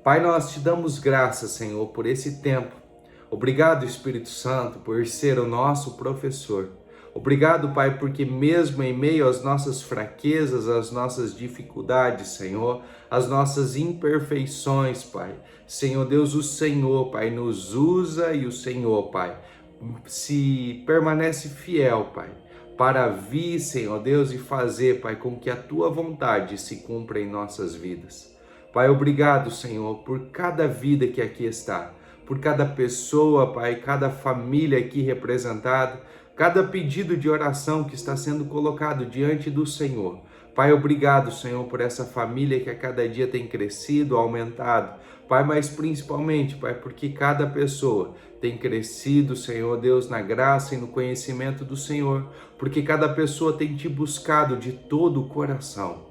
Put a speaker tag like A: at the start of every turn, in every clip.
A: Pai, nós te damos graças, Senhor, por esse tempo. Obrigado, Espírito Santo, por ser o nosso professor. Obrigado, Pai, porque mesmo em meio às nossas fraquezas, às nossas dificuldades, Senhor, às nossas imperfeições, Pai, Senhor Deus, o Senhor, Pai, nos usa e o Senhor, Pai, se permanece fiel, Pai, para vir, Senhor Deus, e fazer, Pai, com que a Tua vontade se cumpra em nossas vidas. Pai, obrigado, Senhor, por cada vida que aqui está, por cada pessoa, Pai, cada família aqui representada, cada pedido de oração que está sendo colocado diante do Senhor. Pai, obrigado, Senhor, por essa família que a cada dia tem crescido, aumentado. Pai, mas principalmente, Pai, porque cada pessoa tem crescido, Senhor Deus, na graça e no conhecimento do Senhor, porque cada pessoa tem te buscado de todo o coração.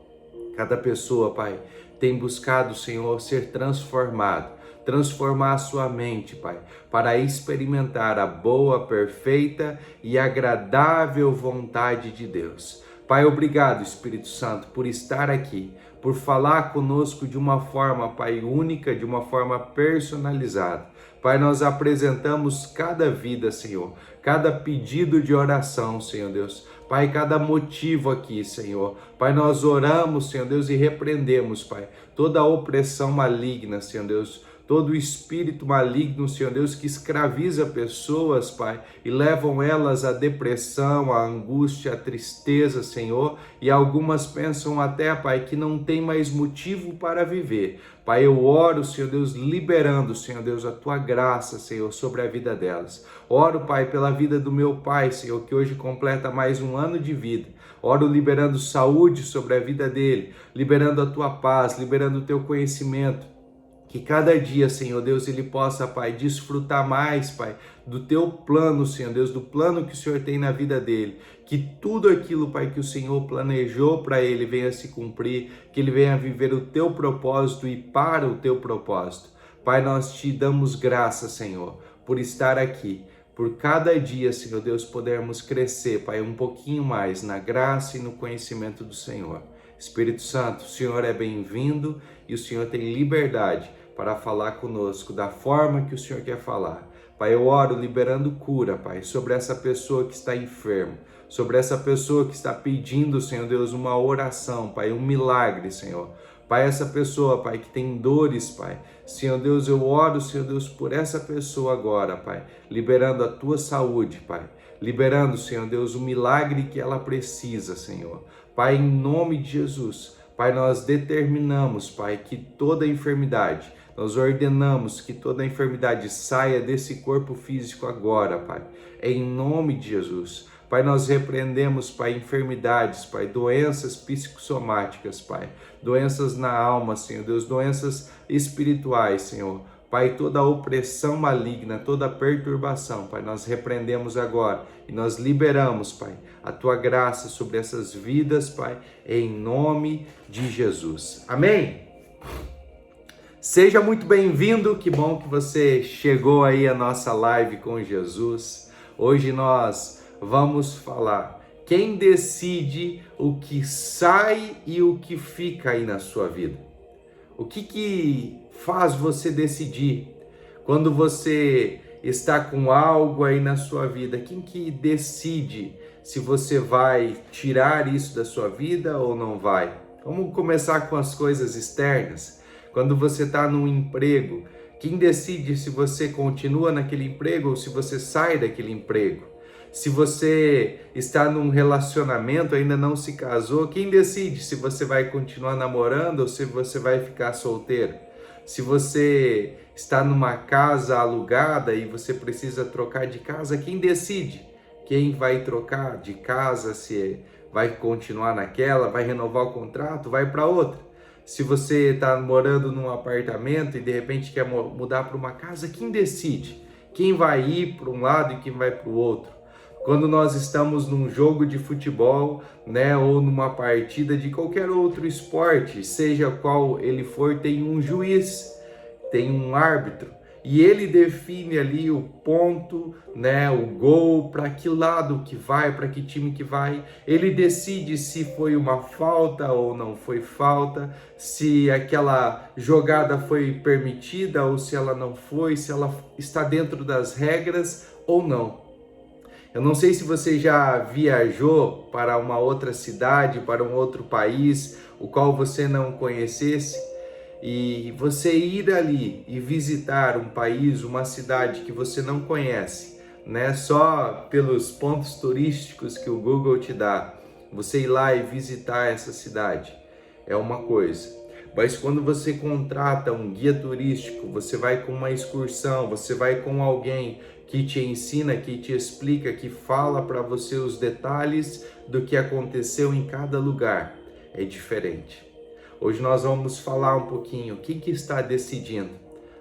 A: Cada pessoa, Pai, tem buscado, Senhor, ser transformado, transformar a sua mente, Pai, para experimentar a boa, perfeita e agradável vontade de Deus. Pai, obrigado, Espírito Santo, por estar aqui, por falar conosco de uma forma, Pai, única, de uma forma personalizada. Pai, nós apresentamos cada vida, Senhor, cada pedido de oração, Senhor Deus. Pai, cada motivo aqui, Senhor. Pai, nós oramos, Senhor Deus, e repreendemos, Pai, toda a opressão maligna, Senhor Deus, todo o espírito maligno, Senhor Deus, que escraviza pessoas, Pai, e levam elas à depressão, à angústia, à tristeza, Senhor, e algumas pensam até, Pai, que não tem mais motivo para viver. Pai, eu oro, Senhor Deus, liberando, Senhor Deus, a Tua graça, Senhor, sobre a vida delas. Oro, Pai, pela vida do meu pai, Senhor, que hoje completa mais um ano de vida. Oro liberando saúde sobre a vida dele, liberando a Tua paz, liberando o Teu conhecimento. Que cada dia, Senhor Deus, ele possa, Pai, desfrutar mais, Pai, do Teu plano, Senhor Deus, do plano que o Senhor tem na vida dele. Que tudo aquilo, Pai, que o Senhor planejou para ele venha se cumprir, que ele venha viver o Teu propósito e para o Teu propósito. Pai, nós te damos graça, Senhor, por estar aqui, por cada dia, Senhor Deus, podermos crescer, Pai, um pouquinho mais na graça e no conhecimento do Senhor. Espírito Santo, o Senhor é bem-vindo e o Senhor tem liberdade para falar conosco da forma que o Senhor quer falar. Pai, eu oro liberando cura, Pai, sobre essa pessoa que está enferma, sobre essa pessoa que está pedindo, Senhor Deus, uma oração, Pai, um milagre, Senhor. Pai, essa pessoa, Pai, que tem dores, Pai, Senhor Deus, eu oro, Senhor Deus, por essa pessoa agora, Pai, liberando a Tua saúde, Pai, liberando, Senhor Deus, o milagre que ela precisa, Senhor. Pai, em nome de Jesus, Pai, nós determinamos, Pai, que toda enfermidade, nós ordenamos que toda enfermidade saia desse corpo físico agora, Pai, em nome de Jesus. Pai, nós repreendemos, Pai, enfermidades, Pai, doenças psicossomáticas, Pai, doenças na alma, Senhor Deus, doenças espirituais, Senhor. Pai, toda opressão maligna, toda perturbação, Pai, nós repreendemos agora e nós liberamos, Pai, a Tua graça sobre essas vidas, Pai, em nome de Jesus. Amém? Seja muito bem-vindo, que bom que você chegou aí à nossa live com Jesus. Hoje nós vamos falar quem decide o que sai e o que fica aí na sua vida. O que faz você decidir quando você está com algo aí na sua vida? Quem que decide se você vai tirar isso da sua vida ou não vai? Vamos começar com as coisas externas. Quando você está num emprego, quem decide se você continua naquele emprego ou se você sai daquele emprego? Se você está num relacionamento, ainda não se casou, quem decide se você vai continuar namorando ou se você vai ficar solteiro? Se você está numa casa alugada e você precisa trocar de casa, quem decide quem vai trocar de casa, se vai continuar naquela, vai renovar o contrato, vai para outra? Se você está morando num apartamento e de repente quer mudar para uma casa, quem decide? Quem vai ir para um lado e quem vai para o outro? Quando nós estamos num jogo de futebol, né, ou numa partida de qualquer outro esporte, seja qual ele for, tem um juiz, tem um árbitro. e ele define ali o ponto, né, o gol, para que lado que vai, para que time que vai. Ele decide se foi uma falta ou não foi falta, se aquela jogada foi permitida ou se ela não foi, se ela está dentro das regras ou não. Eu não sei se você já viajou para uma outra cidade, para um outro país, o qual você não conhecesse, e você ir ali e visitar um país, uma cidade que você não conhece, né? Só pelos pontos turísticos que o Google te dá, você ir lá e visitar essa cidade é uma coisa. Mas quando você contrata um guia turístico, você vai com uma excursão, você vai com alguém que te ensina, que te explica, que fala para você os detalhes do que aconteceu em cada lugar, é diferente. Hoje nós vamos falar um pouquinho o que está decidindo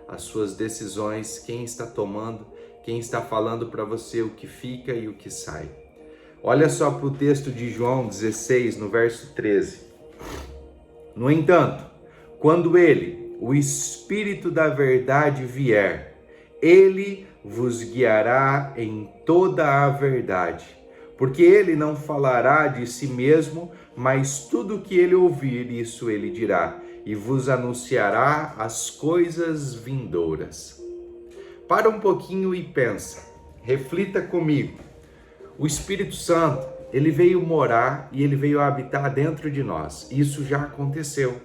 A: as suas decisões, quem está tomando, quem está falando para você o que fica e o que sai. Olha só para o texto de João 16, no verso 13. No entanto, quando ele, o Espírito da verdade vier, ele vos guiará em toda a verdade, porque ele não falará de si mesmo, mas tudo o que ele ouvir, isso ele dirá, e vos anunciará as coisas vindouras. Para um pouquinho e pensa, reflita comigo. O Espírito Santo, ele veio morar e ele veio habitar dentro de nós. Isso já aconteceu.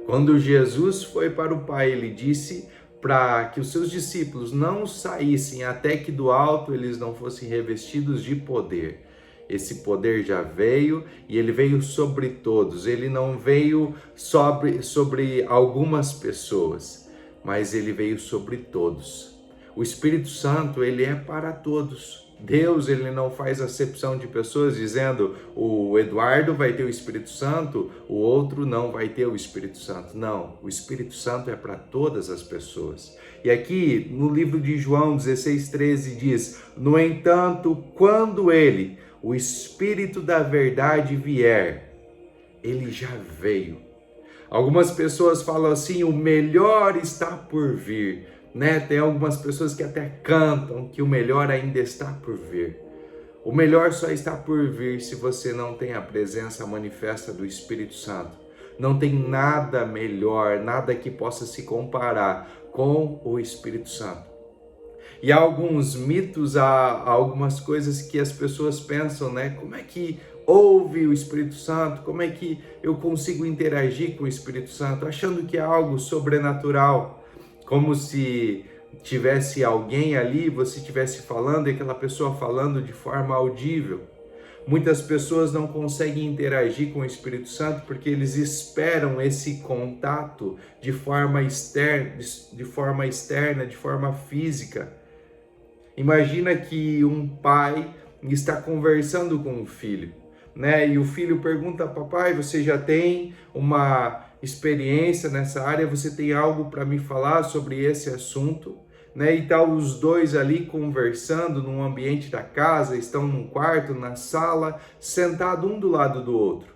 A: Quando Jesus foi para o Pai, ele disse para que os seus discípulos não saíssem até que do alto eles não fossem revestidos de poder. Esse poder já veio e ele veio sobre todos. Ele não veio sobre algumas pessoas, mas ele veio sobre todos. O Espírito Santo, ele é para todos. Deus, ele não faz acepção de pessoas dizendo o Eduardo vai ter o Espírito Santo, o outro não vai ter o Espírito Santo. Não, o Espírito Santo é para todas as pessoas. E aqui no livro de João 16:13 diz: no entanto, quando ele, o Espírito da verdade vier, ele já veio. Algumas pessoas falam assim, o melhor está por vir. Né? Tem algumas pessoas que até cantam que o melhor ainda está por vir. O melhor só está por vir se você não tem a presença manifesta do Espírito Santo. Não tem nada melhor, nada que possa se comparar com o Espírito Santo. E há alguns mitos, há algumas coisas que as pessoas pensam, né? Como é que ouve o Espírito Santo? Como é que eu consigo interagir com o Espírito Santo? Achando que é algo sobrenatural. Como se tivesse alguém ali, você estivesse falando e aquela pessoa falando de forma audível. Muitas pessoas não conseguem interagir com o Espírito Santo porque eles esperam esse contato de forma externa, de forma física. Imagina que um pai está conversando com um filho, né? E o filho pergunta: papai, você já tem uma experiência nessa área? Você tem algo para me falar sobre esse assunto? Né? E tá os dois ali conversando num ambiente da casa, estão num quarto, na sala, sentado um do lado do outro.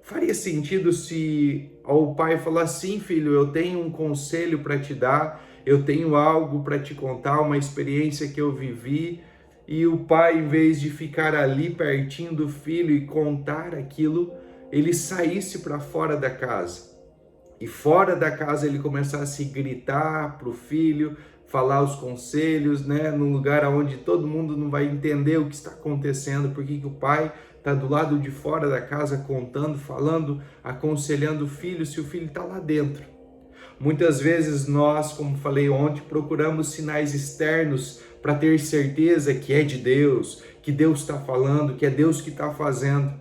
A: Faria sentido se o pai falar: sim, filho, eu tenho um conselho para te dar, eu tenho algo para te contar, uma experiência que eu vivi, e o pai, em vez de ficar ali pertinho do filho e contar aquilo, ele saísse para fora da casa. E fora da casa ele começasse a gritar para o filho, falar os conselhos, né? Num lugar onde todo mundo não vai entender o que está acontecendo, porque que o pai está do lado de fora da casa contando, falando, aconselhando o filho, se o filho está lá dentro. Muitas vezes nós, como falei ontem, procuramos sinais externos para ter certeza que é de Deus, que Deus está falando, que é Deus que está fazendo.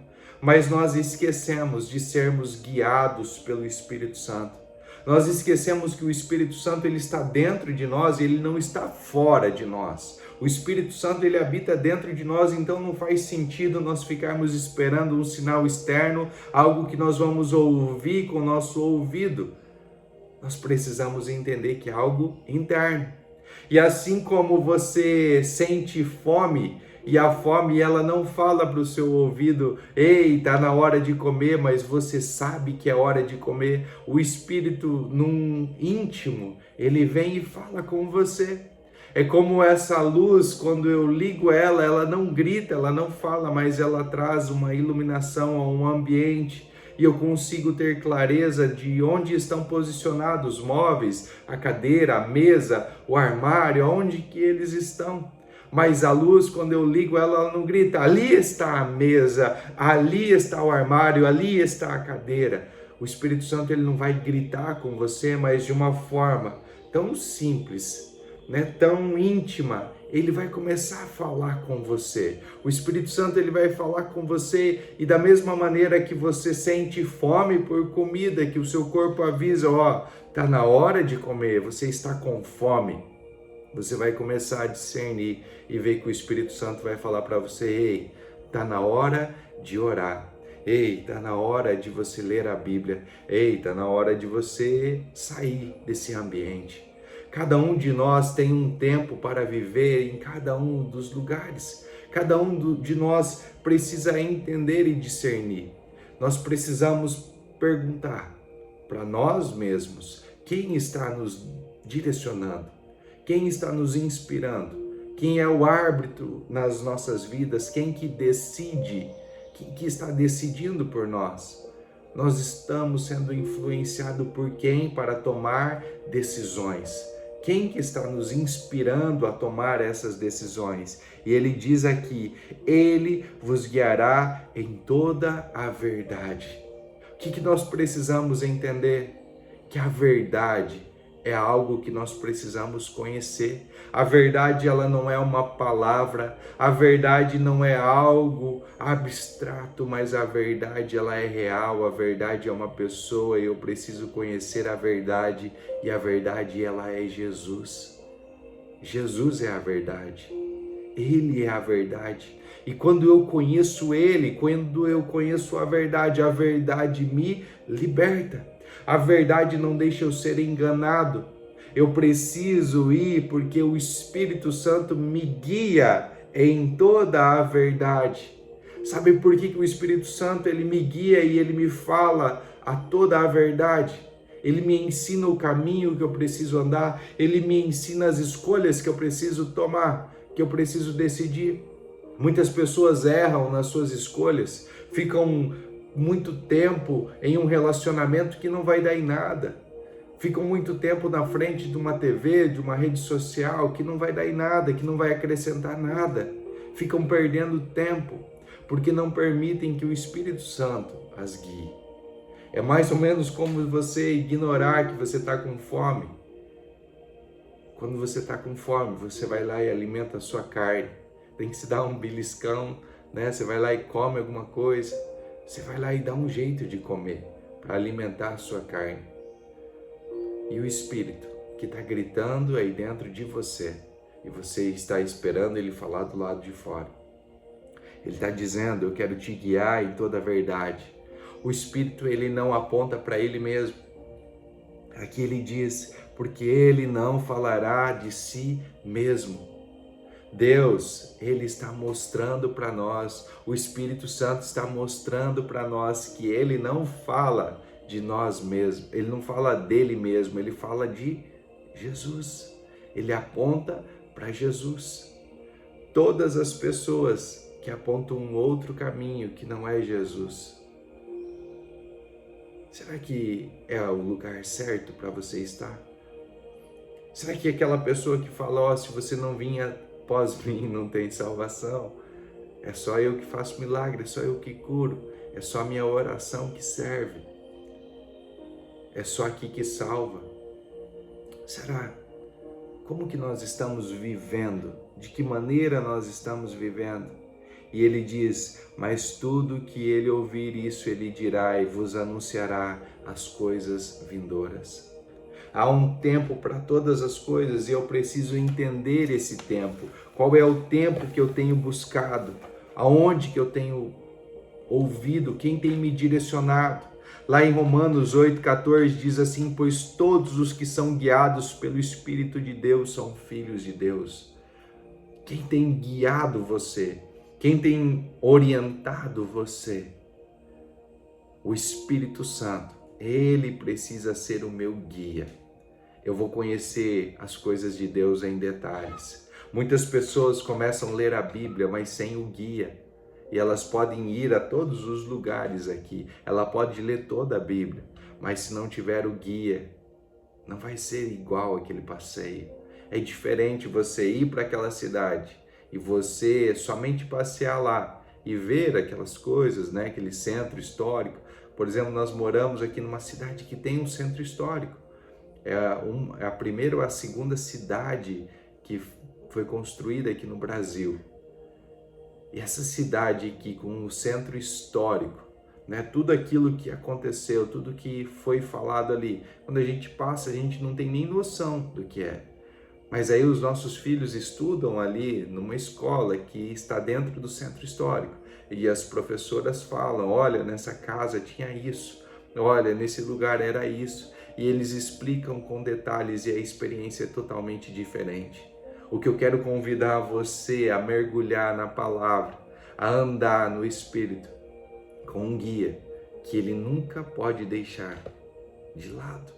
A: Mas nós esquecemos de sermos guiados pelo Espírito Santo. Nós esquecemos que o Espírito Santo ele está dentro de nós e ele não está fora de nós. O Espírito Santo ele habita dentro de nós, então não faz sentido nós ficarmos esperando um sinal externo, algo que nós vamos ouvir com o nosso ouvido. Nós precisamos entender que é algo interno. E assim como você sente fome E a fome, ela não fala para o seu ouvido: ei, tá na hora de comer, mas você sabe que é hora de comer. O Espírito, num íntimo, ele vem e fala com você. É como essa luz, quando eu ligo ela, ela não grita, ela não fala, mas ela traz uma iluminação a um ambiente. E eu consigo ter clareza de onde estão posicionados os móveis, a cadeira, a mesa, o armário, onde que eles estão. Mas a luz, quando eu ligo ela, ela não grita: ali está a mesa, ali está o armário, ali está a cadeira. O Espírito Santo, ele não vai gritar com você, mas de uma forma tão simples, né, tão íntima, ele vai começar a falar com você. O Espírito Santo, ele vai falar com você, e da mesma maneira que você sente fome por comida, que o seu corpo avisa: ó, tá na hora de comer, você está com fome. Você vai começar a discernir e ver que o Espírito Santo vai falar para você: ei, tá na hora de orar. Ei, tá na hora de você ler a Bíblia. Ei, tá na hora de você sair desse ambiente. Cada um de nós tem um tempo para viver em cada um dos lugares. Cada um de nós precisa entender e discernir. Nós precisamos perguntar para nós mesmos quem está nos direcionando, quem está nos inspirando, quem é o árbitro nas nossas vidas, quem que decide, quem que está decidindo por nós. Nós estamos sendo influenciados por quem para tomar decisões? Quem que está nos inspirando a tomar essas decisões? E ele diz aqui: ele vos guiará em toda a verdade. O que nós precisamos entender? Que a verdade é algo que nós precisamos conhecer. A verdade, ela não é uma palavra, a verdade não é algo abstrato, mas a verdade, ela é real, a verdade é uma pessoa, e eu preciso conhecer a verdade, e a verdade, ela é Jesus. Jesus é a verdade, Ele é a verdade. E quando eu conheço Ele, quando eu conheço a verdade me liberta. A verdade não deixa eu ser enganado. Eu preciso ir porque o Espírito Santo me guia em toda a verdade. Sabe por que o Espírito Santo, ele me guia e ele me fala a toda a verdade? Ele me ensina o caminho que eu preciso andar, ele me ensina as escolhas que eu preciso tomar, que eu preciso decidir. Muitas pessoas erram nas suas escolhas, ficam muito tempo em um relacionamento que não vai dar em nada. Ficam muito tempo na frente de uma TV, de uma rede social, que não vai dar em nada, que não vai acrescentar nada. Ficam perdendo tempo, porque não permitem que o Espírito Santo as guie. É mais ou menos como você ignorar que você está com fome. Quando você está com fome, você vai lá e alimenta a sua carne. Tem que se dar um beliscão, né? Você vai lá e come alguma coisa. Você vai lá e dá um jeito de comer para alimentar a sua carne. E o Espírito que está gritando aí dentro de você, e você está esperando ele falar do lado de fora. Ele está dizendo: eu quero te guiar em toda a verdade. O Espírito, ele não aponta para ele mesmo. Aqui ele diz: porque ele não falará de si mesmo. Deus, ele está mostrando para nós, o Espírito Santo está mostrando para nós que ele não fala de nós mesmos, ele não fala dele mesmo, ele fala de Jesus. Ele aponta para Jesus. Todas as pessoas que apontam um outro caminho que não é Jesus, será que é o lugar certo para você estar? Será que aquela pessoa que fala: ó, se você não vir após mim, não tem salvação? É só eu que faço milagre, é só eu que curo, é só a minha oração que serve, é só aqui que salva. Será? Como que nós estamos vivendo? De que maneira nós estamos vivendo? E ele diz: mas tudo que ele ouvir isso, ele dirá e vos anunciará as coisas vindouras. Há um tempo para todas as coisas e eu preciso entender esse tempo. Qual é o tempo que eu tenho buscado? Aonde que eu tenho ouvido? Quem tem me direcionado? Lá em Romanos 8,14 diz assim: pois todos os que são guiados pelo Espírito de Deus são filhos de Deus. Quem tem guiado você? Quem tem orientado você? O Espírito Santo. Ele precisa ser o meu guia. Eu vou conhecer as coisas de Deus em detalhes. Muitas pessoas começam a ler a Bíblia, mas sem o guia. E elas podem ir a todos os lugares aqui. Ela pode ler toda a Bíblia, mas se não tiver o guia, não vai ser igual aquele passeio. É diferente você ir para aquela cidade e você somente passear lá e ver aquelas coisas, né? Aquele centro histórico. Por exemplo, nós moramos aqui numa cidade que tem um centro histórico. É a primeira ou a segunda cidade que foi construída aqui no Brasil. E essa cidade aqui com um centro histórico, né? Tudo aquilo que aconteceu, tudo que foi falado ali, quando a gente passa, a gente não tem nem noção do que é. Mas aí os nossos filhos estudam ali numa escola que está dentro do centro histórico. E as professoras falam, olha, nessa casa tinha isso, olha, nesse lugar era isso. E eles explicam com detalhes e a experiência é totalmente diferente. O que eu quero convidar você a mergulhar na palavra, a andar no Espírito, com um guia que ele nunca pode deixar de lado.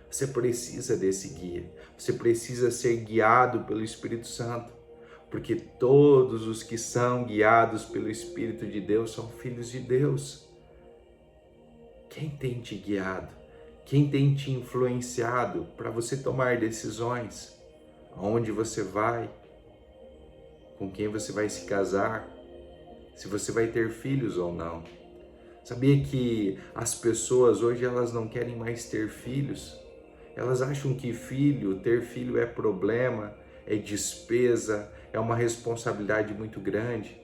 A: Você precisa desse guia, você precisa ser guiado pelo Espírito Santo, porque todos os que são guiados pelo Espírito de Deus são filhos de Deus. Quem tem te guiado? Quem tem te influenciado para você tomar decisões? Aonde você vai? Com quem você vai se casar? Se você vai ter filhos ou não? Sabia que as pessoas hoje elas não querem mais ter filhos? Elas acham que ter filho é problema, é despesa, é uma responsabilidade muito grande.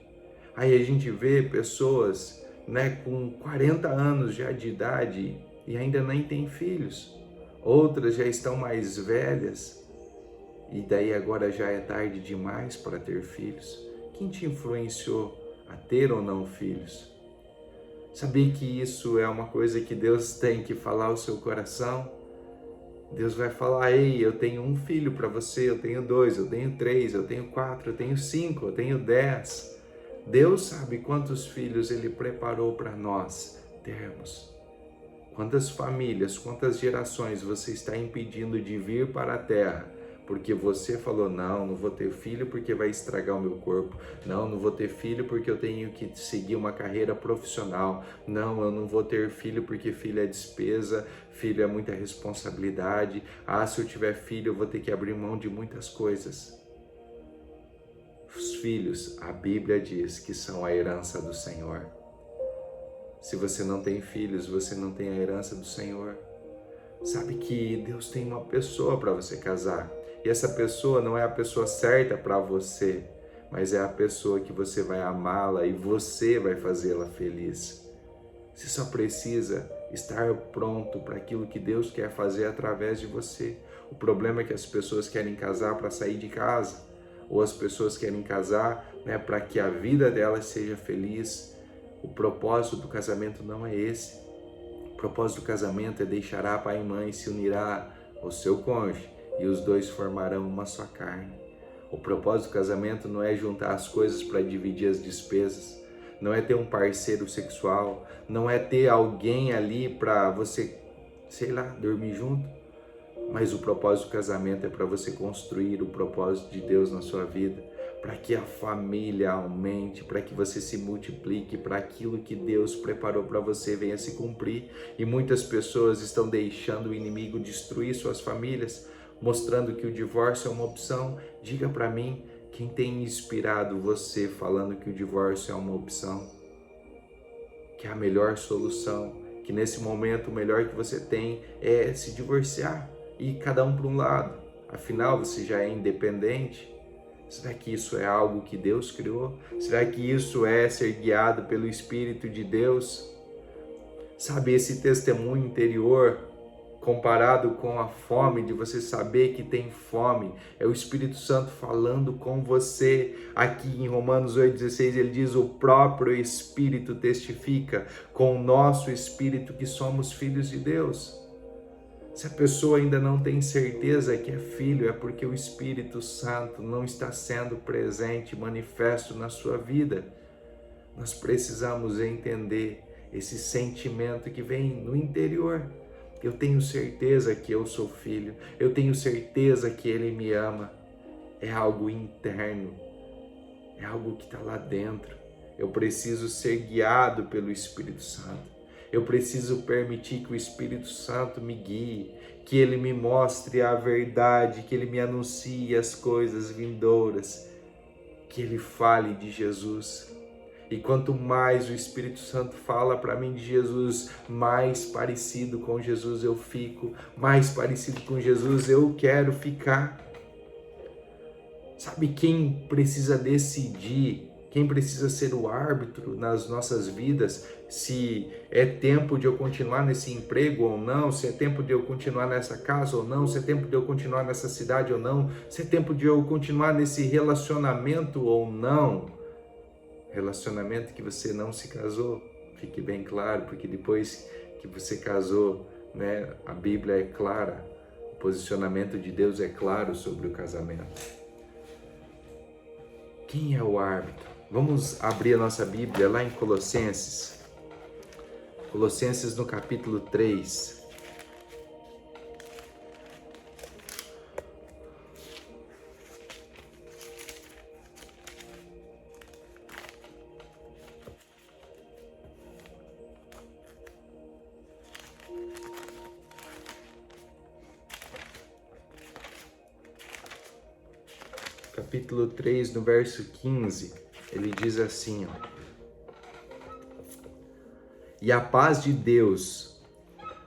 A: Aí a gente vê pessoas, né, com 40 anos já de idade e ainda nem têm filhos. Outras já estão mais velhas e daí agora já é tarde demais para ter filhos. Quem te influenciou a ter ou não filhos? Sabia que isso é uma coisa que Deus tem que falar ao seu coração? Deus vai falar, ei, eu tenho um filho para você, eu tenho 2, eu tenho 3, eu tenho 4, eu tenho 5, eu tenho 10. Deus sabe quantos filhos Ele preparou para nós termos. Quantas famílias, quantas gerações você está impedindo de vir para a terra porque você falou, não vou ter filho porque vai estragar o meu corpo, não vou ter filho porque eu tenho que seguir uma carreira profissional, não, eu não vou ter filho porque filho é despesa, filho é muita responsabilidade, se eu tiver filho eu vou ter que abrir mão de muitas coisas. Os filhos, a Bíblia diz que são a herança do Senhor. Se você não tem filhos, você não tem a herança do Senhor. Sabe que Deus tem uma pessoa para você casar. E essa pessoa não é a pessoa certa para você, mas é a pessoa que você vai amá-la e você vai fazê-la feliz. Você só precisa estar pronto para aquilo que Deus quer fazer através de você. O problema é que as pessoas querem casar para sair de casa, ou as pessoas querem casar, né, para que a vida delas seja feliz. O propósito do casamento não é esse. O propósito do casamento é deixará pai e mãe, se unirá ao seu cônjuge e os dois formarão uma só carne. O propósito do casamento não é juntar as coisas para dividir as despesas, não é ter um parceiro sexual, não é ter alguém ali para você, dormir junto, mas o propósito do casamento é para você construir o propósito de Deus na sua vida, para que a família aumente, para que você se multiplique, para aquilo que Deus preparou para você venha se cumprir. E muitas pessoas estão deixando o inimigo destruir suas famílias, mostrando que o divórcio é uma opção. Diga para mim, quem tem inspirado você falando que o divórcio é uma opção? Que é a melhor solução, que nesse momento o melhor que você tem é se divorciar e cada um para um lado. Afinal, você já é independente. Será que isso é algo que Deus criou? Será que isso é ser guiado pelo Espírito de Deus? Sabe, esse testemunho interior, comparado com a fome, de você saber que tem fome, é o Espírito Santo falando com você. Aqui em Romanos 8,16 ele diz, o próprio Espírito testifica com o nosso Espírito que somos filhos de Deus. Se a pessoa ainda não tem certeza que é filho, é porque o Espírito Santo não está sendo presente, manifesto na sua vida. Nós precisamos entender esse sentimento que vem no interior. Eu tenho certeza que eu sou filho, eu tenho certeza que Ele me ama. É algo interno, é algo que está lá dentro. Eu preciso ser guiado pelo Espírito Santo. Eu preciso permitir que o Espírito Santo me guie, que Ele me mostre a verdade, que Ele me anuncie as coisas vindouras, que Ele fale de Jesus. E quanto mais o Espírito Santo fala para mim de Jesus, mais parecido com Jesus eu fico, mais parecido com Jesus eu quero ficar. Sabe quem precisa decidir, quem precisa ser o árbitro nas nossas vidas, se é tempo de eu continuar nesse emprego ou não, se é tempo de eu continuar nessa casa ou não, se é tempo de eu continuar nessa cidade ou não, se é tempo de eu continuar nesse relacionamento ou não? Relacionamento que você não se casou, fique bem claro, porque depois que você casou, né, a Bíblia é clara, o posicionamento de Deus é claro sobre o casamento. Quem é o árbitro? Vamos abrir a nossa Bíblia lá em Colossenses. Colossenses no capítulo 3. Capítulo 3, no verso 15, ele diz assim, ó: E a paz de Deus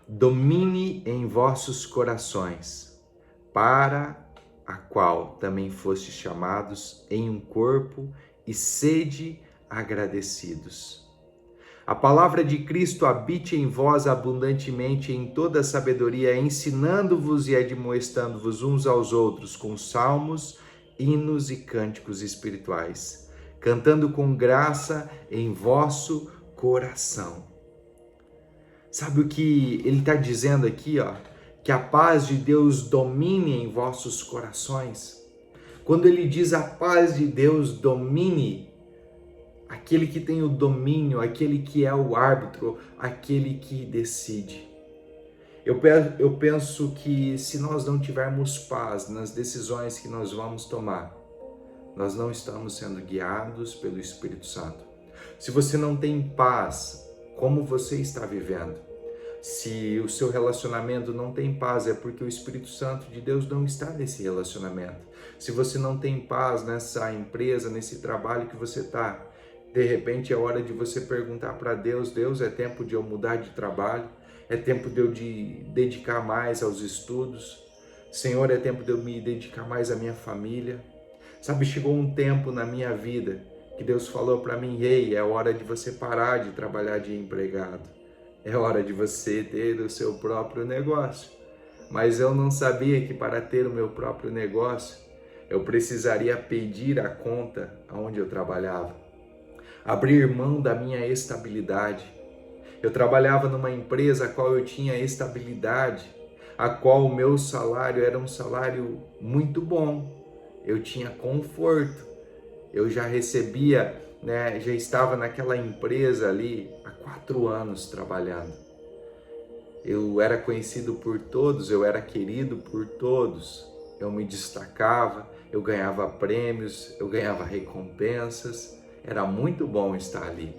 A: domine em vossos corações, para a qual também fostes chamados em um corpo, e sede agradecidos. A palavra de Cristo habite em vós abundantemente em toda sabedoria, ensinando-vos e admoestando-vos uns aos outros com salmos, hinos e cânticos espirituais, cantando com graça em vosso coração. Sabe o que ele está dizendo aqui, ó? Que a paz de Deus domine em vossos corações. Quando ele diz a paz de Deus domine, aquele que tem o domínio, aquele que é o árbitro, aquele que decide. Eu penso que se nós não tivermos paz nas decisões que nós vamos tomar, nós não estamos sendo guiados pelo Espírito Santo. Se você não tem paz, como você está vivendo? Se o seu relacionamento não tem paz, é porque o Espírito Santo de Deus não está nesse relacionamento. Se você não tem paz nessa empresa, nesse trabalho que você está, de repente é hora de você perguntar para Deus: Deus, é tempo de eu mudar de trabalho? É tempo de eu dedicar mais aos estudos? Senhor, é tempo de eu me dedicar mais à minha família? Sabe, chegou um tempo na minha vida que Deus falou para mim: ei, é hora de você parar de trabalhar de empregado. É hora de você ter o seu próprio negócio. Mas eu não sabia que para ter o meu próprio negócio, eu precisaria pedir a conta onde eu trabalhava. Abrir mão da minha estabilidade. Eu trabalhava numa empresa a qual eu tinha estabilidade, a qual o meu salário era um salário muito bom. Eu tinha conforto. Eu já recebia, né, já estava naquela empresa ali há 4 anos trabalhando. Eu era conhecido por todos, eu era querido por todos. Eu me destacava, eu ganhava prêmios, eu ganhava recompensas. Era muito bom estar ali.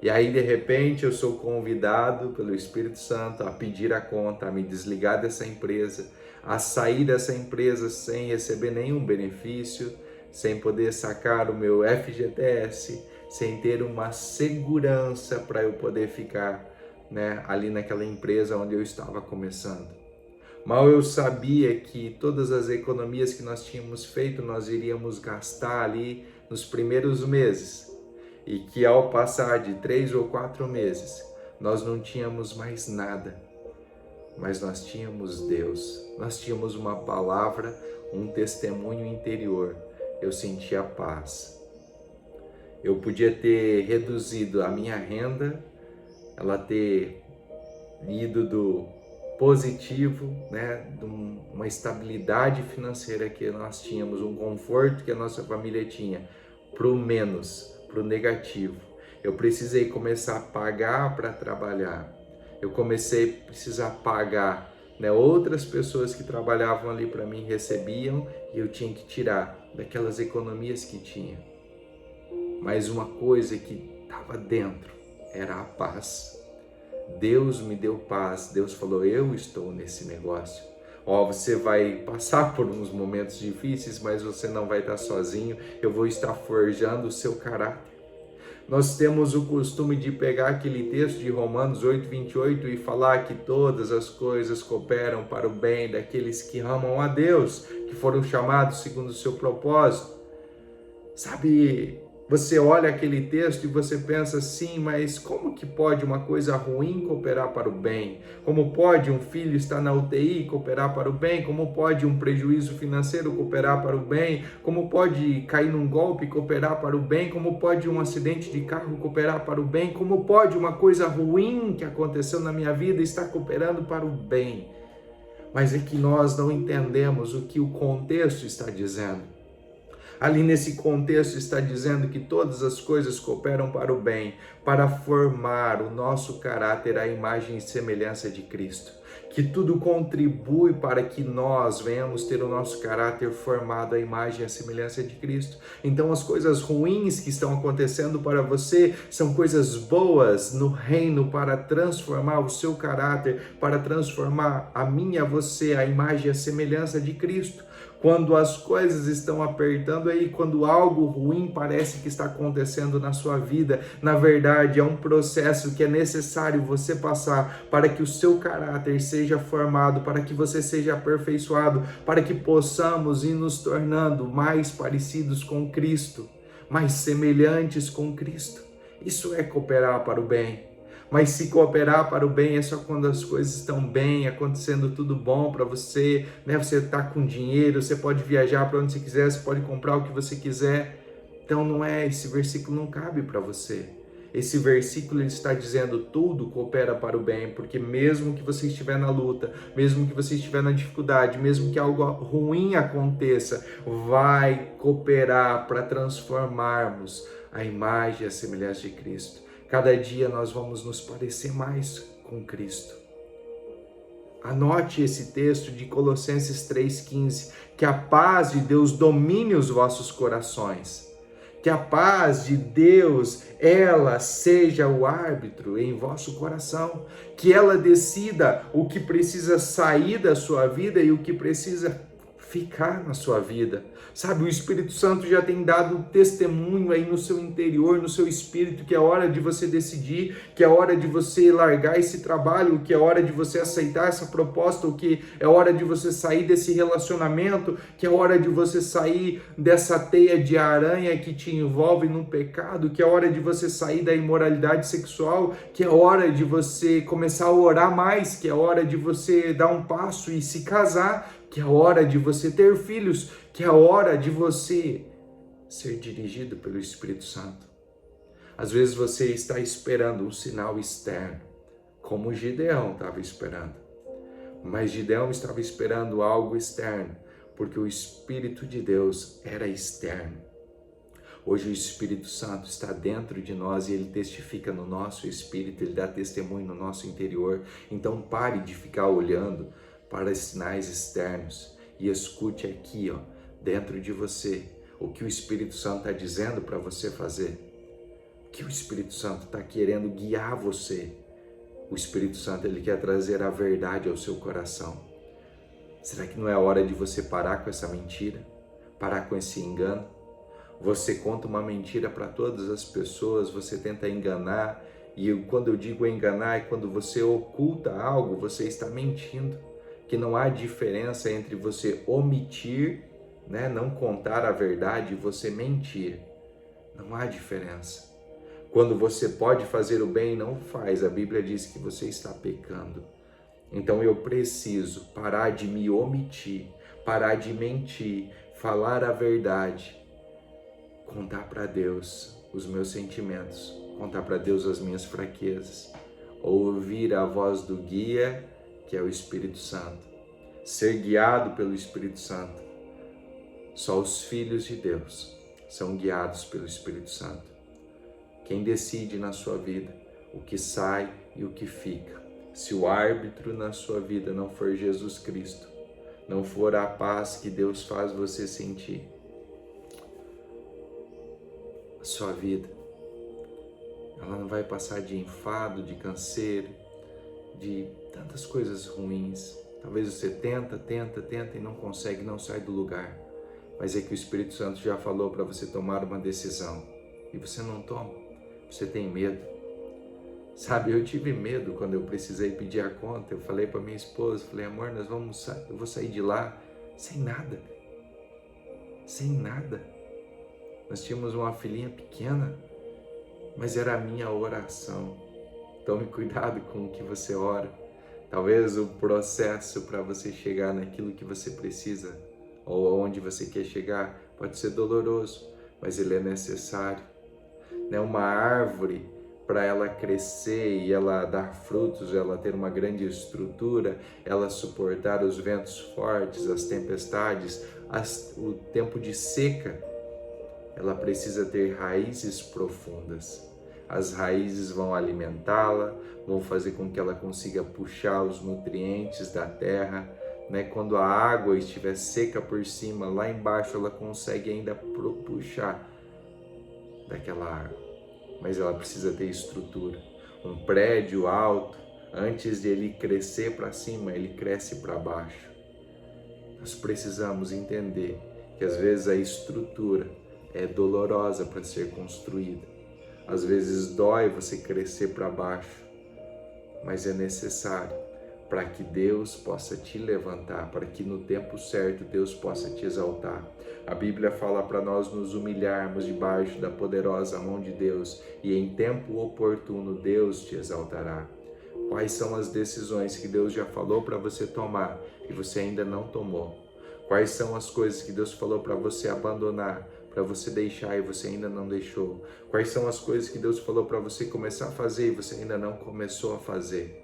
A: E aí, de repente, eu sou convidado pelo Espírito Santo a pedir a conta, a me desligar dessa empresa, a sair dessa empresa sem receber nenhum benefício, sem poder sacar o meu FGTS, sem ter uma segurança para eu poder ficar, né, ali naquela empresa onde eu estava começando. Mal eu sabia que todas as economias que nós tínhamos feito, nós iríamos gastar ali nos primeiros meses. E que ao passar de 3 ou 4 meses, nós não tínhamos mais nada, mas nós tínhamos Deus, nós tínhamos uma palavra, um testemunho interior. Eu sentia paz. Eu podia ter reduzido a minha renda, ela ter ido do positivo, né, de uma estabilidade financeira que nós tínhamos, um conforto que a nossa família tinha, para o menos, para o negativo. Eu precisei começar a pagar para trabalhar. Eu comecei a precisar pagar, né, outras pessoas que trabalhavam ali para mim recebiam e eu tinha que tirar daquelas economias que tinha. Mas uma coisa que estava dentro era a paz. Deus me deu paz, Deus falou, eu estou nesse negócio. Ó, você vai passar por uns momentos difíceis, mas você não vai estar sozinho, eu vou estar forjando o seu caráter. Nós temos o costume de pegar aquele texto de Romanos 8:28 e falar que todas as coisas cooperam para o bem daqueles que amam a Deus, que foram chamados segundo o seu propósito. Sabe, você olha aquele texto e você pensa assim, mas como que pode uma coisa ruim cooperar para o bem? Como pode um filho estar na UTI cooperar para o bem? Como pode um prejuízo financeiro cooperar para o bem? Como pode cair num golpe cooperar para o bem? Como pode um acidente de carro cooperar para o bem? Como pode uma coisa ruim que aconteceu na minha vida estar cooperando para o bem? Mas é que nós não entendemos o que o contexto está dizendo. Ali nesse contexto está dizendo que todas as coisas cooperam para o bem, para formar o nosso caráter à imagem e semelhança de Cristo. Que tudo contribui para que nós venhamos ter o nosso caráter formado à imagem e à semelhança de Cristo. Então as coisas ruins que estão acontecendo para você são coisas boas no reino para transformar o seu caráter, para transformar a mim e a você à imagem e à semelhança de Cristo. Quando as coisas estão apertando aí, quando algo ruim parece que está acontecendo na sua vida, na verdade é um processo que é necessário você passar para que o seu caráter seja formado, para que você seja aperfeiçoado, para que possamos ir nos tornando mais parecidos com Cristo, mais semelhantes com Cristo. Isso é cooperar para o bem. Mas se cooperar para o bem é só quando as coisas estão bem, acontecendo tudo bom para você, né? Você está com dinheiro, você pode viajar para onde você quiser, você pode comprar o que você quiser. Então não é, esse versículo não cabe para você. Esse versículo ele está dizendo tudo coopera para o bem, porque mesmo que você estiver na luta, mesmo que você estiver na dificuldade, mesmo que algo ruim aconteça, vai cooperar para transformarmos a imagem e a semelhança de Cristo. Cada dia nós vamos nos parecer mais com Cristo. Anote esse texto de Colossenses 3,15, que a paz de Deus domine os vossos corações. Que a paz de Deus, ela seja o árbitro em vosso coração. Que ela decida o que precisa sair da sua vida e o que precisa ficar na sua vida. Sabe, o Espírito Santo já tem dado testemunho aí no seu interior, no seu espírito, que é hora de você decidir, que é hora de você largar esse trabalho, que é hora de você aceitar essa proposta, o que é hora de você sair desse relacionamento, que é hora de você sair dessa teia de aranha que te envolve num pecado, que é hora de você sair da imoralidade sexual, que é hora de você começar a orar mais, que é hora de você dar um passo e se casar, que é hora de você ter filhos, que é hora de você ser dirigido pelo Espírito Santo. Às vezes você está esperando um sinal externo, como Gideão estava esperando. Mas Gideão estava esperando algo externo, porque o Espírito de Deus era externo. Hoje o Espírito Santo está dentro de nós e ele testifica no nosso espírito, ele dá testemunho no nosso interior. Então pare de ficar olhando para sinais externos e escute aqui, ó, dentro de você, o que o Espírito Santo está dizendo para você fazer, o que o Espírito Santo está querendo guiar você. O Espírito Santo, ele quer trazer a verdade ao seu coração. Será que não é hora de você parar com essa mentira? Parar com esse engano? Você conta uma mentira para todas as pessoas, você tenta enganar, e quando eu digo enganar, é quando você oculta algo, você está mentindo. Que não há diferença entre você omitir, né, não contar a verdade e você mentir. Não há diferença. Quando você pode fazer o bem e não faz, a Bíblia diz que você está pecando. Então eu preciso parar de me omitir, parar de mentir, falar a verdade, contar para Deus os meus sentimentos, contar para Deus as minhas fraquezas, ouvir a voz do guia que é o Espírito Santo. Ser guiado pelo Espírito Santo. Só os filhos de Deus são guiados pelo Espírito Santo. Quem decide na sua vida o que sai e o que fica. Se o árbitro na sua vida não for Jesus Cristo, não for a paz que Deus faz você sentir, a sua vida, ela não vai passar de enfado, de canseiro, de tantas coisas ruins. Talvez você tenta e não consegue, não sai do lugar. Mas é que o Espírito Santo já falou para você tomar uma decisão e você não toma, você tem medo. Sabe, eu tive medo quando eu precisei pedir a conta. Eu falei para minha esposa, falei, amor, eu vou sair de lá sem nada. Nós tínhamos uma filhinha pequena, mas era a minha oração. Tome cuidado com o que você ora. Talvez o processo para você chegar naquilo que você precisa ou aonde você quer chegar pode ser doloroso, mas ele é necessário. Uma árvore, para ela crescer e ela dar frutos, ela ter uma grande estrutura, ela suportar os ventos fortes, as tempestades, o tempo de seca, ela precisa ter raízes profundas. As raízes vão alimentá-la, vão fazer com que ela consiga puxar os nutrientes da terra. Quando a água estiver seca por cima, lá embaixo ela consegue ainda puxar daquela água. Mas ela precisa ter estrutura. Um prédio alto, antes de ele crescer para cima, ele cresce para baixo. Nós precisamos entender que às vezes a estrutura é dolorosa para ser construída. Às vezes dói você crescer para baixo, mas é necessário para que Deus possa te levantar, para que no tempo certo Deus possa te exaltar. A Bíblia fala para nós nos humilharmos debaixo da poderosa mão de Deus e em tempo oportuno Deus te exaltará. Quais são as decisões que Deus já falou para você tomar e você ainda não tomou? Quais são as coisas que Deus falou para você abandonar, para você deixar e você ainda não deixou? Quais são as coisas que Deus falou para você começar a fazer e você ainda não começou a fazer?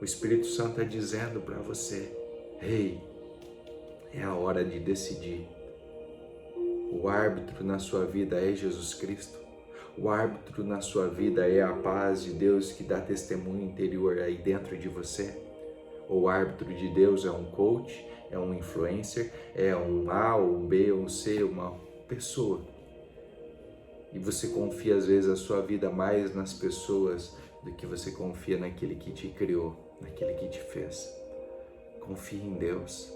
A: O Espírito Santo está dizendo para você, ei, é a hora de decidir. O árbitro na sua vida é Jesus Cristo. O árbitro na sua vida é a paz de Deus que dá testemunho interior aí dentro de você. O árbitro de Deus é um coach, é um influencer, é um A, um B, um C, uma pessoa. E você confia às vezes a sua vida mais nas pessoas do que você confia naquele que te criou, naquele que te fez. Confie em Deus.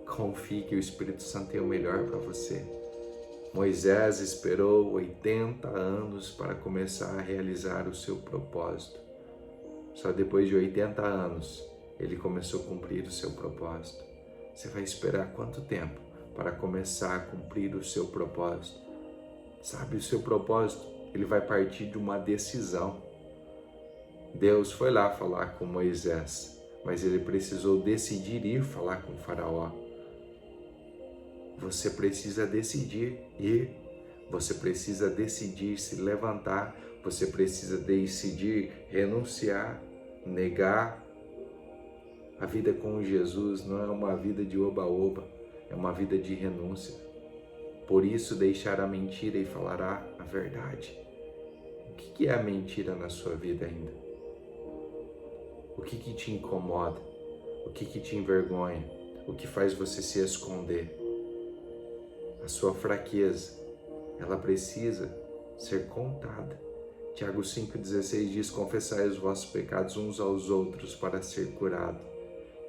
A: Confie que o Espírito Santo tem o melhor para você. Moisés esperou 80 anos para começar a realizar o seu propósito. Só depois de 80 anos ele começou a cumprir o seu propósito. Você vai esperar quanto tempo para começar a cumprir o seu propósito? Sabe, o seu propósito, ele vai partir de uma decisão. Deus foi lá falar com Moisés, mas ele precisou decidir ir falar com o faraó. Você precisa decidir ir, você precisa decidir se levantar, você precisa decidir renunciar, negar. A vida com Jesus não é uma vida de oba-oba, é uma vida de renúncia. Por isso, deixar a mentira e falará a verdade. O que é a mentira na sua vida ainda? O que te incomoda? O que te envergonha? O que faz você se esconder? A sua fraqueza, ela precisa ser contada. Tiago 5,16 diz, confessai os vossos pecados uns aos outros para ser curado.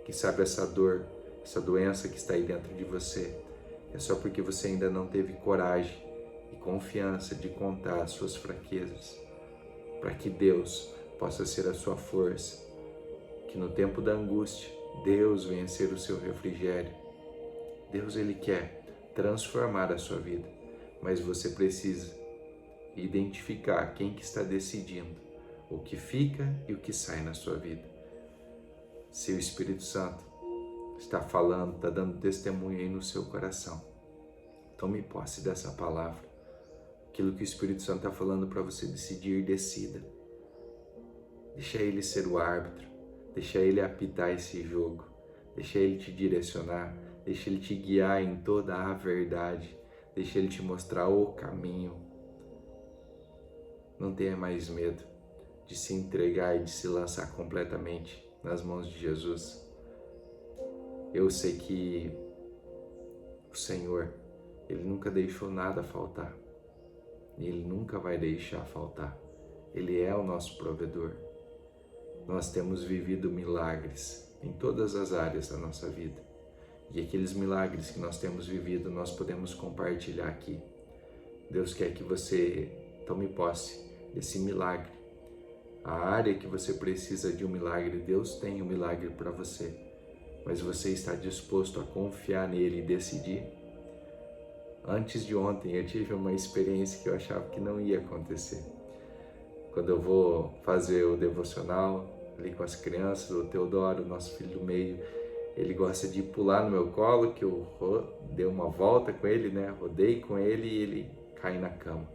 A: Quem sabe essa dor, essa doença que está aí dentro de você, é só porque você ainda não teve coragem e confiança de contar as suas fraquezas, para que Deus possa ser a sua força, que no tempo da angústia, Deus venha ser o seu refrigério. Deus, Ele quer transformar a sua vida, mas você precisa identificar quem que está decidindo o que fica e o que sai na sua vida. Se o Espírito Santo está falando, está dando testemunho aí no seu coração, tome posse dessa palavra. Aquilo que o Espírito Santo está falando para você decidir, decida. Deixa Ele ser o árbitro, Deixa Ele apitar esse jogo, deixa Ele te direcionar, deixa Ele te guiar em toda a verdade, deixa Ele te mostrar o caminho. Não tenha mais medo de se entregar e de se lançar completamente nas mãos de Jesus. Eu sei que o Senhor, Ele nunca deixou nada faltar. E Ele nunca vai deixar faltar. Ele é o nosso provedor. Nós temos vivido milagres em todas as áreas da nossa vida. E aqueles milagres que nós temos vivido, nós podemos compartilhar aqui. Deus quer que você tome posse desse milagre. A área que você precisa de um milagre, Deus tem um milagre para você. Mas você está disposto a confiar nele e decidir? Antes de ontem eu tive uma experiência que eu achava que não ia acontecer. Quando eu vou fazer o devocional ali com as crianças, o Teodoro, nosso filho do meio, ele gosta de pular no meu colo, que eu dei uma volta com ele, né? Rodei com ele e ele cai na cama.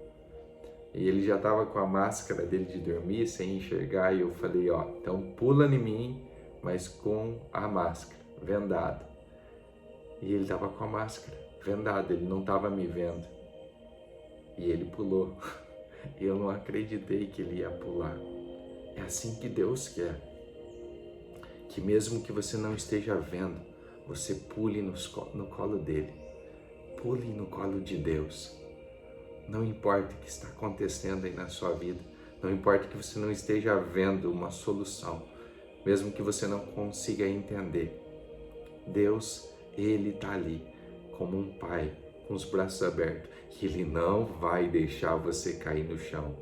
A: E ele já estava com a máscara dele de dormir, sem enxergar, e eu falei, ó, então pula em mim, mas com a máscara, vendado. E ele estava com a máscara vendado, ele não estava me vendo. E ele pulou. E eu não acreditei que ele ia pular. É assim que Deus quer. Que mesmo que você não esteja vendo, você pule no colo dele. Pule no colo de Deus. Não importa o que está acontecendo aí na sua vida. Não importa que você não esteja vendo uma solução. Mesmo que você não consiga entender. Deus, Ele está ali como um pai com os braços abertos. E Ele não vai deixar você cair no chão.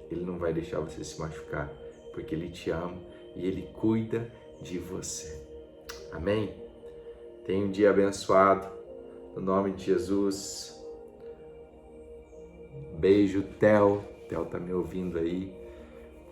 A: Ele não vai deixar você se machucar. Porque Ele te ama e Ele cuida de você. Amém? Tenha um dia abençoado. No nome de Jesus. Beijo, Theo. Theo tá me ouvindo aí.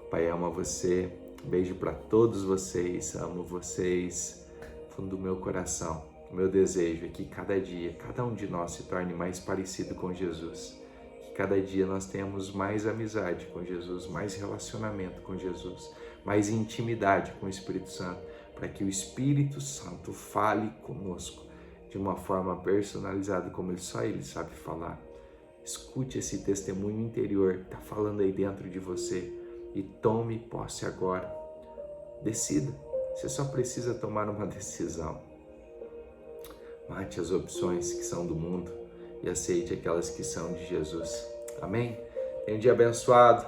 A: Pai ama você. Beijo para todos vocês. Amo vocês. Fundo do meu coração. O meu desejo é que cada dia, cada um de nós se torne mais parecido com Jesus. Que cada dia nós tenhamos mais amizade com Jesus, mais relacionamento com Jesus, mais intimidade com o Espírito Santo, para que o Espírito Santo fale conosco de uma forma personalizada, como só Ele sabe falar. Escute esse testemunho interior que está falando aí dentro de você e tome posse agora. Decida. Você só precisa tomar uma decisão. Mate as opções que são do mundo e aceite aquelas que são de Jesus. Amém? Tenha um dia abençoado.